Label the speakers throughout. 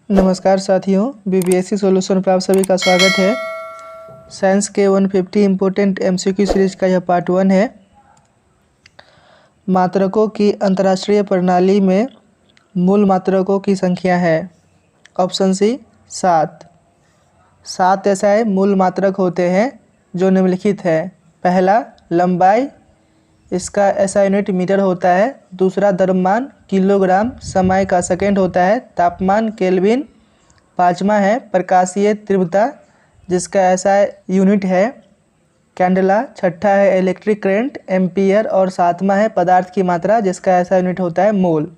Speaker 1: नमस्कार साथियों, BVSc solution पर आप सभी का स्वागत है। साइंस के 150 इम्पोर्टेंट एमसीक्यू सीरीज का यह पार्ट 1 है। मात्रकों की अंतर्राष्ट्रीय प्रणाली में मूल मात्रकों की संख्या है। ऑप्शन सी 7। 7 ऐसे मूल मात्रक होते हैं जो निम्नलिखित है। पहला लंबाई, इसका ऐसा यूनिट मीटर होता है। दूसरा द्रव्यमान किलोग्राम, समय का सेकंड होता है। तापमान केल्विन। पांचवा है प्रकाशीय तीव्रता, जिसका ऐसा यूनिट है कैंडेला। छठा है इलेक्ट्रिक करंट एम्पियर। और सातवां है पदार्थ की मात्रा, जिसका ऐसा यूनिट होता है मोल।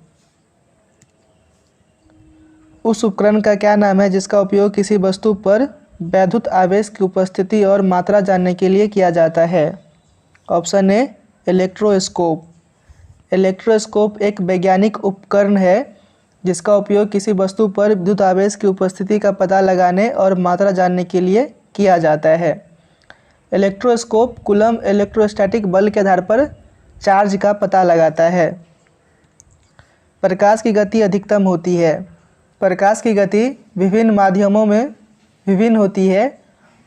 Speaker 1: उस उपकरण का क्या नाम है जिसका उपयोग किसी वस्तु पर वैद्युत आवेश की उपस्थिति और मात्रा जानने के लिए किया जाता है? Option A electroscope. इलेक्ट्रोस्कोप एक वैज्ञानिक उपकरण है जिसका उपयोग किसी वस्तु पर विद्युत आवेश की उपस्थिति का पता लगाने और मात्रा जानने के लिए किया जाता है। इलेक्ट्रोस्कोप कूलम इलेक्ट्रोस्टैटिक बल के आधार पर चार्ज का पता लगाता है। प्रकाश की गति अधिकतम होती है। प्रकाश की गति विभिन्न माध्यमों में विभिन्न होती है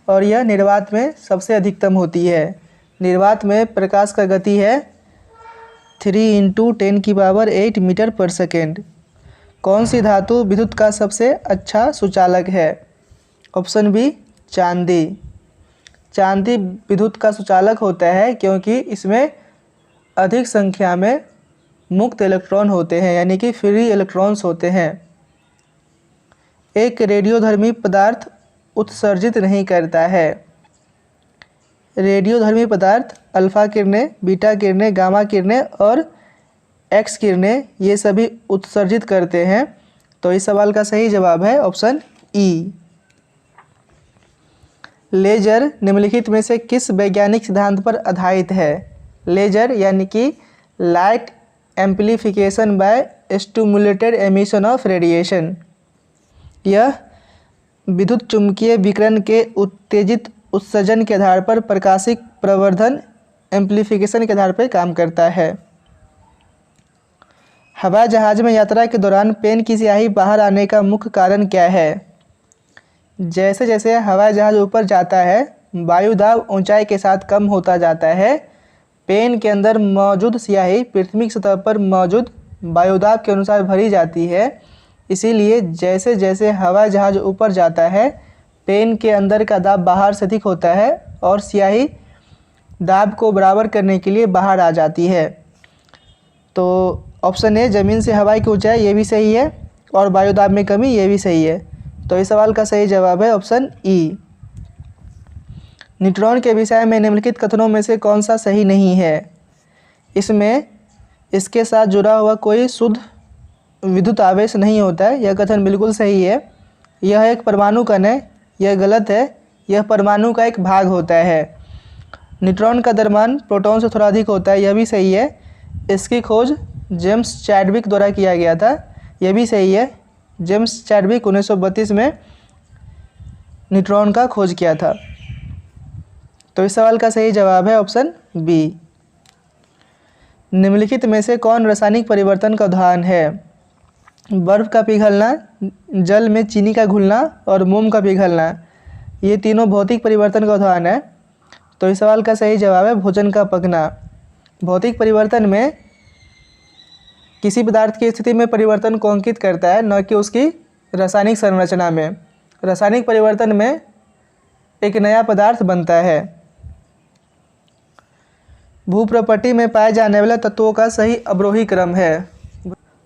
Speaker 1: और यह निर्वात में सबसे अधिकतम होती है। निर्वात में प्रकाश का गति है 3 × 10⁸ मीटर पर सेकेंड। कौन सी धातु विद्युत का सबसे अच्छा सुचालक है? ऑप्शन बी चांदी। चांदी विद्युत का सुचालक होता है क्योंकि इसमें अधिक संख्या में मुक्त इलेक्ट्रॉन होते हैं, यानी कि फ्री इलेक्ट्रॉन्स होते हैं। एक रेडियोधर्मी पदार्थ उत्सर्जित नहीं करता है। रेडियोधर्मी पदार्थ अल्फा किरणें, बीटा किरणें, गामा किरणें और एक्स किरणें ये सभी उत्सर्जित करते हैं। तो इस सवाल का सही जवाब है ऑप्शन ई। लेजर निम्नलिखित में से किस वैज्ञानिक सिद्धांत पर आधारित है? लेजर यानी कि light amplification by stimulated emission of radiation. यह विद्युत चुम्बकीय विकिरण के उत्तेजित उत्सर्जन के आधार पर प्रकाशिक प्रवर्धन एम्प्लीफिकेशन के आधार पर काम करता है। हवाई जहाज में यात्रा के दौरान पेन की स्याही बाहर आने का मुख्य कारण क्या है? जैसे जैसे हवाई जहाज ऊपर जाता है, वायु दाब ऊंचाई के साथ कम होता जाता है। पेन के अंदर मौजूद स्याही पृथ्वी की सतह पर मौजूद वायुदाब के अनुसार भरी जाती है। इसीलिए जैसे जैसे हवाई जहाज ऊपर जाता है, पेन के अंदर का दाब बाहर से अधिक होता है और स्याही दाब को बराबर करने के लिए बाहर आ जाती है। तो ऑप्शन ए ज़मीन से हवा की ऊंचाई ये भी सही है और वायुदाब में कमी ये भी सही है। तो इस सवाल का सही जवाब है ऑप्शन ई। न्यूट्रॉन के विषय में निम्नलिखित कथनों में से कौन सा सही नहीं है? इसमें इसके साथ जुड़ा हुआ कोई शुद्ध विद्युत आवेश नहीं होता है। यह कथन बिल्कुल सही है। यह एक परमाणु कण है, यह गलत है। यह परमाणु का एक भाग होता है। न्यूट्रॉन का द्रव्यमान प्रोटॉन से थोड़ा अधिक होता है, यह भी सही है। इसकी खोज जेम्स चैडविक द्वारा किया गया था, यह भी सही है। जेम्स चैडविक 1932 में न्यूट्रॉन का खोज किया था। तो इस सवाल का सही जवाब है ऑप्शन बी। निम्नलिखित में से कौन रासायनिक परिवर्तन का उदाहरण है? बर्फ़ का पिघलना, जल में चीनी का घुलना और मोम का पिघलना, ये तीनों भौतिक परिवर्तन का उदाहरण है। तो इस सवाल का सही जवाब है भोजन का पकना। भौतिक परिवर्तन में किसी पदार्थ की स्थिति में परिवर्तन को अंकित करता है, न कि उसकी रासायनिक संरचना में। रासायनिक परिवर्तन में एक नया पदार्थ बनता है। भूप्रपट्टी में पाए जाने वाले तत्वों का सही अवरोही क्रम है।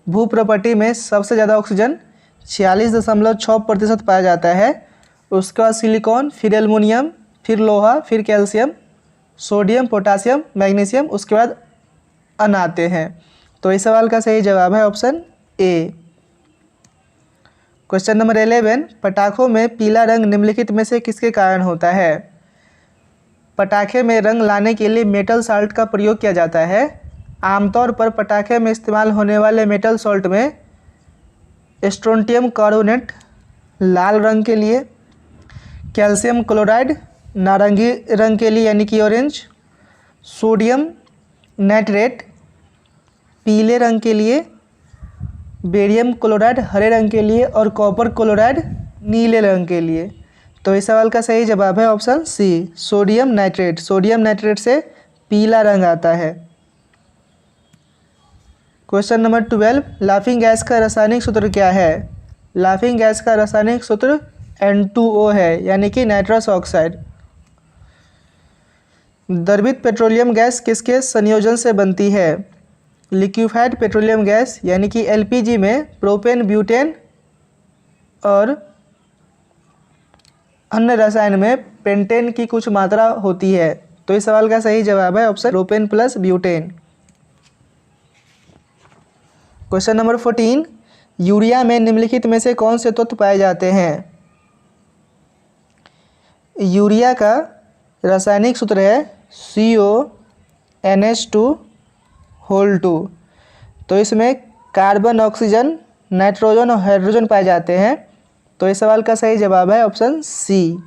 Speaker 1: भूप्रपट्टी में सबसे ज़्यादा ऑक्सीजन 46.6% पाया जाता है। उसके बाद सिलिकॉन, फिर एल्युमिनियम, फिर लोहा, फिर कैल्शियम, सोडियम, पोटासियम, मैग्नीशियम, उसके बाद अन आते हैं। तो इस सवाल का सही जवाब है ऑप्शन ए। क्वेश्चन नंबर 11, पटाखों में पीला रंग निम्नलिखित में से किसके कारण होता है? पटाखे में रंग लाने के लिए मेटल साल्ट का प्रयोग किया जाता है। आमतौर पर पटाखे में इस्तेमाल होने वाले मेटल सॉल्ट में स्ट्रोंटियम कार्बोनेट लाल रंग के लिए, कैल्शियम क्लोराइड नारंगी रंग के लिए यानी कि ऑरेंज, सोडियम नाइट्रेट पीले रंग के लिए बेरियम क्लोराइड हरे रंग के लिए और कॉपर क्लोराइड नीले रंग के लिए। तो इस सवाल का सही जवाब है option C, sodium nitrate. Sodium nitrate से पीला रंग आता है। क्वेश्चन नंबर 12, लाफिंग गैस का रासायनिक सूत्र क्या है? लाफिंग गैस का रासायनिक सूत्र N2O है, यानी कि नाइट्रस ऑक्साइड। द्रवित पेट्रोलियम गैस किसके संयोजन से बनती है? लिक्विफाइड पेट्रोलियम गैस यानी कि LPG में प्रोपेन, ब्यूटेन और अन्य रसायन में पेंटेन की कुछ मात्रा होती है। तो इस सवाल का सही जवाब है option propane plus butane. Question number 14, urea में निम्नलिखित में से कौन से तत्व पाए जाते हैं? यूरिया का रासायनिक सूत्र है CONH2 तो इसमें कार्बन, ऑक्सीजन, नाइट्रोजन और हाइड्रोजन पाए जाते हैं। तो इस सवाल का सही जवाब है ऑप्शन सी।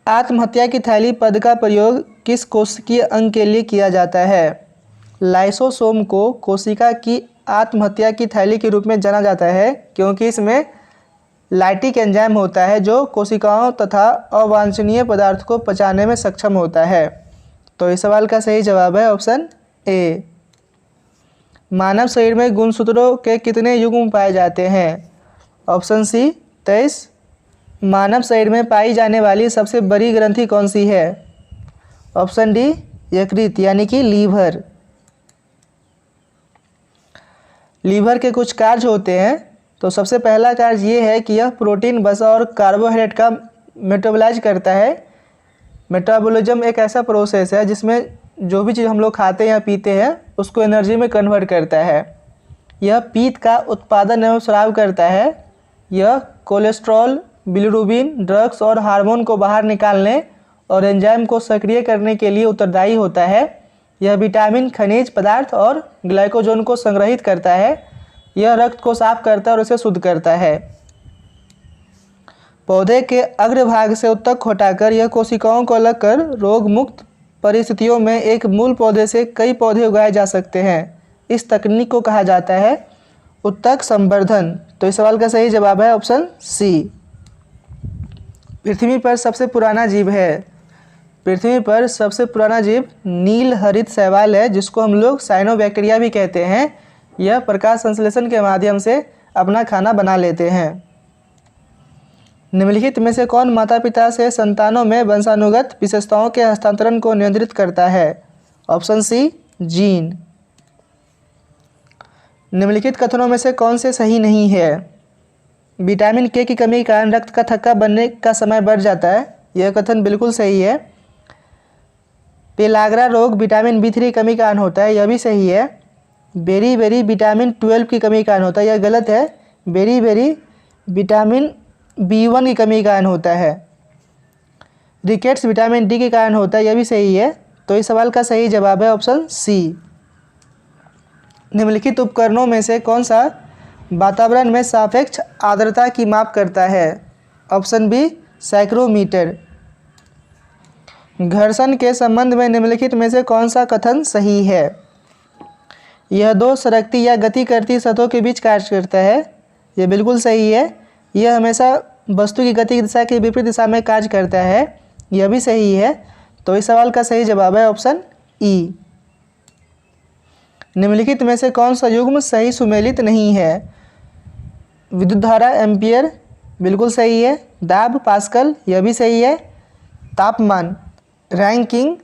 Speaker 1: आत्महत्या की थैली पद का प्रयोग किस कोशिकीय अंग के लिए किया जाता है? लाइसोसोम को कोशिका की आत्महत्या की थैली के रूप में जाना जाता है, क्योंकि इसमें लाइटिक एंजाइम होता है जो कोशिकाओं तथा अवांछनीय पदार्थ को पचाने में सक्षम होता है। तो इस सवाल का सही जवाब है ऑप्शन ए। मानव शरीर में गुणसूत्रों के कितने युग्म पाए जाते हैं? Option C 23। मानव शरीर में पाई जाने वाली सबसे बड़ी ग्रंथि कौन सी है? ऑप्शन डी यकृत यानी कि लीवर। लीवर के कुछ कार्य होते हैं। तो सबसे पहला कार्य ये है कि यह प्रोटीन, वसा और कार्बोहाइड्रेट का मेटाबोलाइज करता है। मेटाबॉलिज्म एक ऐसा प्रोसेस है जिसमें जो भी चीज़ हम लोग खाते हैं या पीते हैं उसको एनर्जी में कन्वर्ट करता है। यह पीत का उत्पादन एवं स्राव करता है। यह कोलेस्ट्रॉल, बिलिरुबिन, ड्रग्स और हार्मोन को बाहर निकालने और एंजाइम को सक्रिय करने के लिए उत्तरदायी होता है। यह विटामिन, खनिज पदार्थ और ग्लाइकोजन को संग्रहित करता है। यह रक्त को साफ करता है और इसे शुद्ध करता है। पौधे के अग्रभाग से उत्तक को हटाकर यह कोशिकाओं को अलग कर रोग मुक्त परिस्थितियों में एक मूल पौधे से कई पौधे उगाए जा सकते हैं। इस तकनीक को कहा जाता है उत्तक संवर्धन। तो इस सवाल का सही जवाब है ऑप्शन सी। पृथ्वी पर सबसे पुराना जीव है। पृथ्वी पर सबसे पुराना जीव नील हरित शैवाल है, जिसको हम लोग साइनोबैक्टीरिया भी कहते हैं। यह प्रकाश संश्लेषण के माध्यम से अपना खाना बना लेते हैं। निम्नलिखित में से कौन माता पिता से संतानों में वंशानुगत विशेषताओं के हस्तांतरण को नियंत्रित करता है? Option C gene. निम्नलिखित कथनों में से कौन से सही नहीं है? विटामिन के की कमी के कारण रक्त का थक्का बनने का समय बढ़ जाता है। यह कथन बिल्कुल सही है। पेलाग्रा रोग विटामिन B3 की कमी के कारण होता है। यह भी सही है। बेरी बेरी विटामिन 12 की कमी के कारण होता है। यह गलत है। बेरी बेरी विटामिन B1 की कमी के कारण होता है। रिकेट्स विटामिन D के कारण होता है। यह भी सही है। तो इस सवाल का सही जवाब है ऑप्शन सी। निम्नलिखित उपकरणों में से कौन सा वातावरण में सापेक्ष आर्द्रता की माप करता है? Option B psychrometer. घर्षण के संबंध में निम्नलिखित में से कौन सा कथन सही है? यह दो सरकती या गति करती सतहों के बीच कार्य करता है। यह बिल्कुल सही है। यह हमेशा वस्तु की गति की दिशा के विपरीत दिशा में कार्य करता है। यह भी सही है। तो इस सवाल का सही जवाब है ऑप्शन ई। निम्नलिखित में से कौन सा युग्म सही सुमेलित नहीं है? विद्युत धारा एम्पियर बिल्कुल सही है। दाब पास्कल यह भी सही है। तापमान रैंकिंग,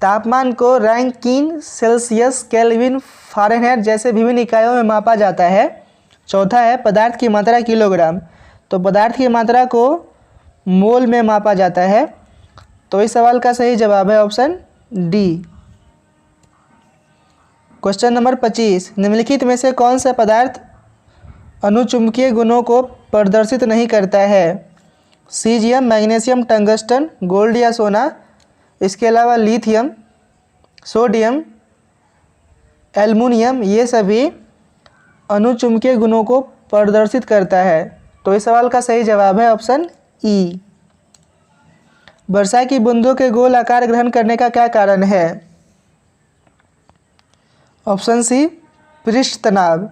Speaker 1: तापमान को रैंकिन, सेल्सियस, केल्विन, फ़ारेनहाइट जैसे विभिन्न इकाइयों में मापा जाता है। चौथा है पदार्थ की मात्रा किलोग्राम। तो पदार्थ की मात्रा को मोल में मापा जाता है। तो इस सवाल का सही जवाब है ऑप्शन डी। क्वेश्चन नंबर 25, निम्नलिखित में से कौन सा पदार्थ अनुचुंबकीय गुणों को प्रदर्शित नहीं करता है? सीजियम, मैग्नीशियम, टंगस्टन, गोल्ड या सोना। इसके अलावा लिथियम, सोडियम, एल्युमिनियम ये सभी अनुचुंबकीय गुणों को प्रदर्शित करता है। तो इस सवाल का सही जवाब है ऑप्शन ई। वर्षा की बूंदों के गोल आकार ग्रहण करने का क्या कारण है? ऑप्शन सी पृष्ठ तनाव।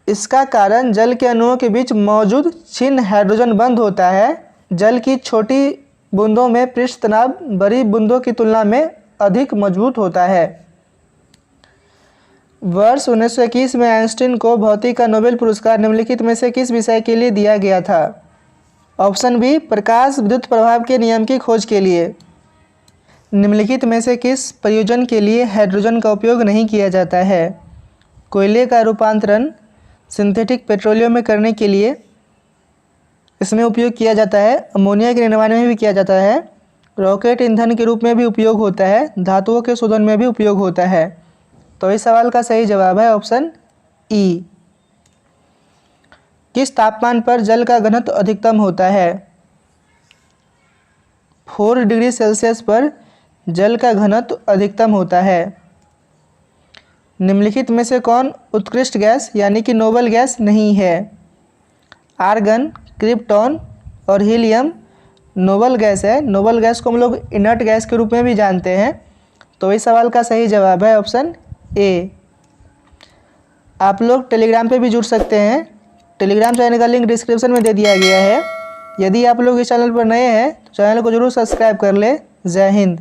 Speaker 1: इसका कारण जल के अणुओं के बीच मौजूद छिन्न हाइड्रोजन बंध होता है। जल की छोटी बूंदों में पृष्ठ तनाव बड़ी बूंदों की तुलना में अधिक मजबूत होता है। वर्ष 1921 में आइंस्टीन को भौतिकी का नोबेल पुरस्कार निम्नलिखित में से किस विषय के लिए दिया गया था? ऑप्शन बी, प्रकाश विद्युत प्रभाव के नियम की खोज के लिए। निम्नलिखित में से किस प्रयोजन के लिए हाइड्रोजन का उपयोग नहीं किया जाता है? कोयले का रूपांतरण सिंथेटिक पेट्रोलियम में करने के लिए इसमें उपयोग किया जाता है। अमोनिया के निर्माण में भी किया जाता है। रॉकेट ईंधन के रूप में भी उपयोग होता है। धातुओं के शोधन में भी उपयोग होता है। तो इस सवाल का सही जवाब है ऑप्शन ई। किस तापमान पर जल का घनत्व अधिकतम होता है? 4 डिग्री सेल्सियस पर जल का घनत्व अधिकतम होता है। निम्नलिखित में से कौन उत्कृष्ट गैस यानी कि नोबल गैस नहीं है? आर्गन, क्रिप्टॉन और हीलियम नोबल गैस है। नोबल गैस को हम लोग इनर्ट गैस के रूप में भी जानते हैं। तो इस सवाल का सही जवाब है ऑप्शन ए। आप लोग टेलीग्राम पे भी जुड़ सकते हैं। टेलीग्राम चैनल का लिंक डिस्क्रिप्शन में दे दिया गया है। यदि आप लोग इस चैनल पर नए हैं तो चैनल को जरूर सब्सक्राइब कर लें। जय हिंद।